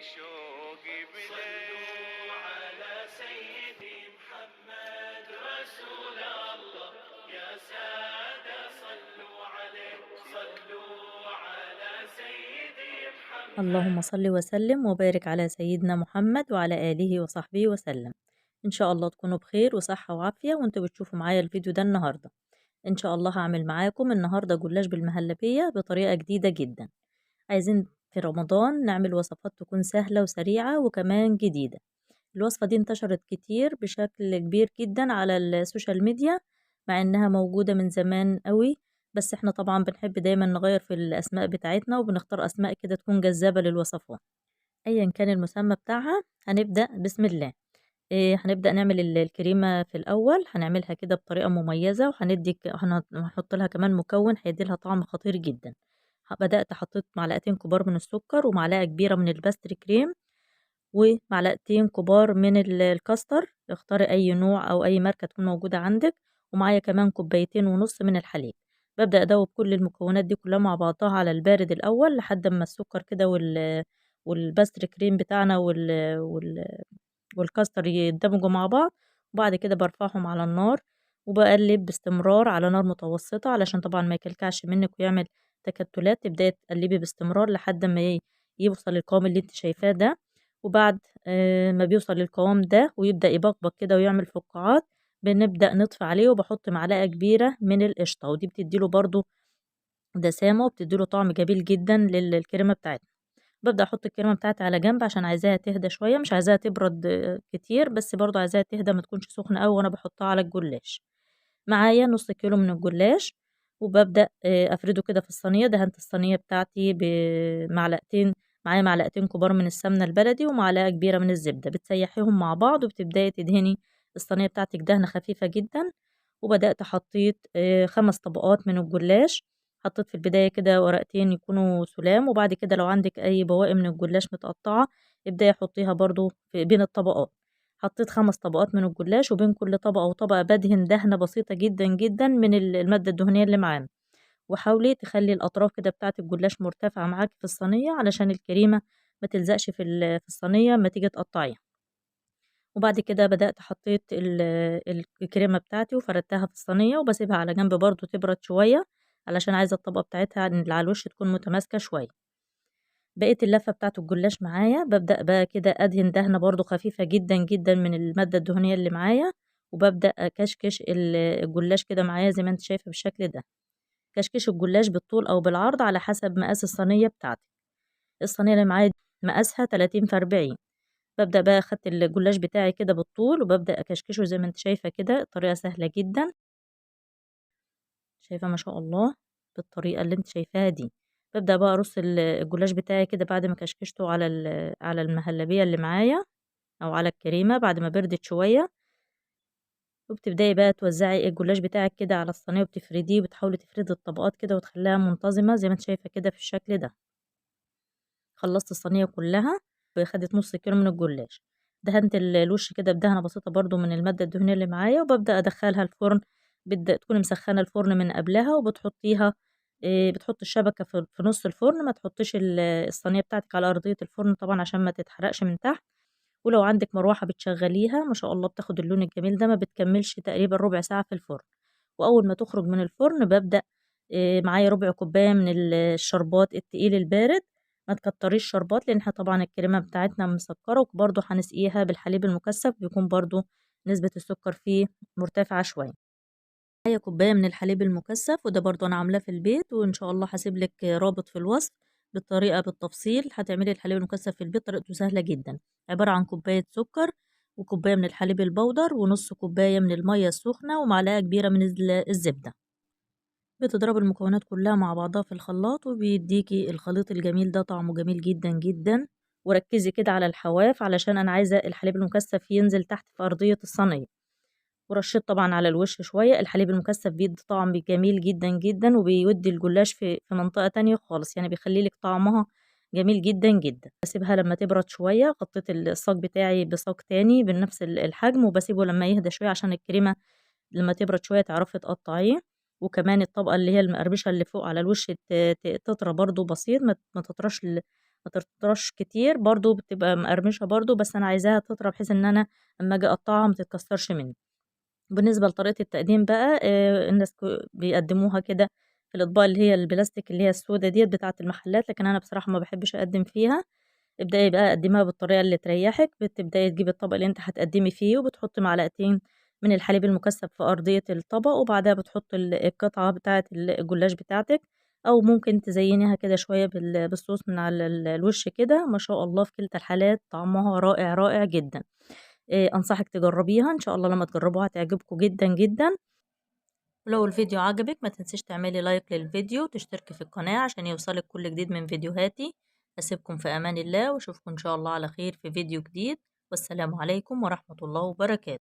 شوقي صلوا على سيدي محمد رسول الله، يا سادة صلوا عليه، صلوا على سيدي محمد. اللهم صل وسلم وبارك على سيدنا محمد وعلى آله وصحبه وسلم. إن شاء الله تكونوا بخير وصحة وعافية وانتوا بتشوفوا معايا الفيديو ده النهاردة. إن شاء الله هعمل معاكم النهاردة جلاش بالمهلبية بطريقة جديدة جدا. عايزين في رمضان نعمل وصفات تكون سهلة وسريعة وكمان جديدة. الوصفة دي انتشرت كتير بشكل كبير جدا على السوشيال ميديا، مع إنها موجودة من زمان قوي، بس احنا طبعا بنحب دايما نغير في الأسماء بتاعتنا وبنختار أسماء كده تكون جذابة للوصفات أيا كان المسمى بتاعها. هنبدأ بسم الله. هنبدأ نعمل الكريمة في الأول، هنعملها كده بطريقة مميزة هنحط لها كمان مكون هيدي لها طعم خطير جدا. بدأت حطيت معلقتين كبار من السكر ومعلقة كبيرة من الباستري كريم ومعلقتين كبار من الكاستر، اختاري أي نوع أو أي ماركة تكون موجودة عندك، ومعايا كمان كوبايتين ونص من الحليب. ببدأ أدوب كل المكونات دي كلها مع بعضها على البارد الأول لحد ما السكر كده والباستري كريم بتاعنا والكاستر يندمجوا مع بعض. وبعد كده برفعهم على النار وبقلب باستمرار على نار متوسطة علشان طبعا ما يكلكعش منك ويعمل تكتلات. تبدأي تقلبي باستمرار لحد ما يوصل للقوام اللي انت شايفاه ده. وبعد ما بيوصل للقوام ده ويبدأ يبقبق كده ويعمل فقاعات، بنبدأ نطفي عليه وبحط معلقة كبيرة من القشطة، ودي بتديله برضو دسامة وبتديله طعم جميل جدا للكريمة بتاعتنا. ببدأ أحط الكريمة بتاعتي على جنب عشان عايزاها تهدى شوية، مش عايزاها تبرد كتير، بس برضو عايزاها تهدى ما تكونش سخنة أوي وأنا بحطها على الجلاش. معايا نص كيلو من الجلاش وببدأ أفرده كده في الصينية. دهنت الصينية بتاعتي بمعلقتين، معايا معلقتين كبار من السمنة البلدي ومعلقة كبيرة من الزبدة، بتسيحيهم مع بعض وبتبدأي تدهني الصينية بتاعتك دهنة خفيفة جدا. وبدأت حطيت 5 طبقات من الجلاش. حطيت في البداية كده ورقتين يكونوا سلام، وبعد كده لو عندك أي بواقي من الجلاش متقطعة ابدأي حطيها برضو في بين الطبقات. حطيت 5 طبقات من الجلاش، وبين كل طبقة وطبقة بدهن دهنة بسيطة جدا جدا من المادة الدهنية اللي معانا. وحاولي تخلي الأطراف كده بتاعة الجلاش مرتفعة معاكي في الصينية علشان الكريمة ما تلزقش في الصينية ما تيجي تقطعيها. وبعد كده بدأت حطيت الكريمة بتاعتي وفردتها في الصينية وبسيبها على جنب برضو تبرد شوية علشان عايزة الطبقة بتاعتها اللي على الوش تكون متماسكة شوية. بقيت اللفة بتاعة الجلاش معايا ببدأ بقى كده أدهن دهنة برضو خفيفة جدا جدا من المادة الدهنية اللي معايا، وببدأ أكشكش الجلاش كده معايا زي ما انت شايفة بالشكل ده. كشكش الجلاش بالطول أو بالعرض على حسب مقاس الصينية بتاعتي. الصينية اللي معايا مقاسها 30 في 40. ببدأ بقى أخدت الجلاش بتاعي كده بالطول وببدأ أكشكشه زي ما انت شايفة كده. الطريقة سهلة جدا، شايفة ما شاء الله بالطريقة اللي انت شايفاها دي. ببدأ بقى أرص الجلاش بتاعي كده بعد ما كشكشته على المهلبية اللي معايا أو على الكريمة بعد ما بردت شوية. وبتبدأي بقى توزعي الجلاش بتاعك كده على الصينية وبتفرديه وبتحاولي تفردي الطبقات كده وتخليها منتظمة زي ما انت شايفة كده في الشكل ده. خلصت الصينية كلها وخدت نص كيلو من الجلاش. دهنت الوش كده بدهنة بسيطة برضو من المادة الدهنية اللي معايا وببدأ أدخلها الفرن. بدأ تكوني مسخنة الفرن من قبلها وبتحطيها بتحط الشبكة في نص الفرن. ما تحطيش الصينية بتاعتك على أرضية الفرن طبعا عشان ما تتحرقش من تحت. ولو عندك مروحة بتشغليها ما شاء الله بتاخد اللون الجميل ده، ما بتكملش تقريبا ربع ساعة في الفرن. وأول ما تخرج من الفرن ببدأ معايا ربع كوباية من الشربات التقيل البارد. ما تكتريش شربات لأن احنا طبعا الكريمة بتاعتنا مسكرة، وبرضه هنسقيها بالحليب المكثف بيكون برضه نسبة السكر فيه مرتفعة شوية. معايا كوباية من الحليب المكثف وده برضه أنا عاملاه في البيت، وإن شاء الله هسيب لك رابط في الوصف بالطريقة بالتفصيل. هتعملي الحليب المكثف في البيت طريقته سهلة جدا. عبارة عن كوباية سكر وكوباية من الحليب البودر ونص كوباية من المية السخنة ومعلقة كبيرة من الزبدة. بتضربي المكونات كلها مع بعضها في الخلاط وبيديكي الخليط الجميل ده طعمه جميل جدا جدا. وركزي كده على الحواف علشان أنا عايزة الحليب المكثف ينزل تحت في أرضية الصينية. ورشيت طبعا على الوش شوية. الحليب المكثف بيدي طعم جميل جدا جدا وبيودي الجلاش في منطقة تانية خالص، يعني بيخلي لك طعمها جميل جدا جدا. بسيبها لما تبرد شوية. غطيت الصاج بتاعي بصاج تاني بنفس الحجم وبسيبه لما يهدى شوية عشان الكريمة لما تبرد شوية تعرفي تقطعيه. وكمان الطبقة اللي هي المقرمشة اللي فوق على الوش تطرى برضو بسيط، ما تطرش ما تطراش كتير برضو، بتبقى مقرمشة برضو، بس أنا عايزاها تطرى بحيث إن أنا أما أجي أقطعها ما تتكسرش مني. بالنسبة لطريقة التقديم بقى الناس بيقدموها كده في الأطباق اللي هي البلاستيك اللي هي السودا ديّة بتاعة المحلات، لكن أنا بصراحة ما باحبش أقدّم فيها. ابدئي بقى قدّميها بالطريقة اللي تريّحِك، بتبدئي تجيبي الطبق اللي أنتِ هتقدّمي فيه وبتحطّي معلقتين من الحليب المكثّف في أرضية الطبق، وبعدها بتحطّي القطعة بتاعة الجلاش بتاعتِك، أو ممكن تزيّنيها كده شوية بالصوص من على الوش كده، ما شاء الله في كلتا الحالات طعمها رائع، رائع جدًا. أنصحِك تجرّبيها، إن شاء الله لمّا تجرّبوها هتعجبكم جدًا، جدًا. ولو الفيديو عجبِك ما تنسيش تعملي لايك للفيديو وتشتركي في القناة عشان يوصلك كل جديد من فيديوهاتي. أسيبكم في أمان الله وأشوفكم إن شاء الله على خير في فيديو جديد، والسلام عليكم ورحمة الله وبركاته.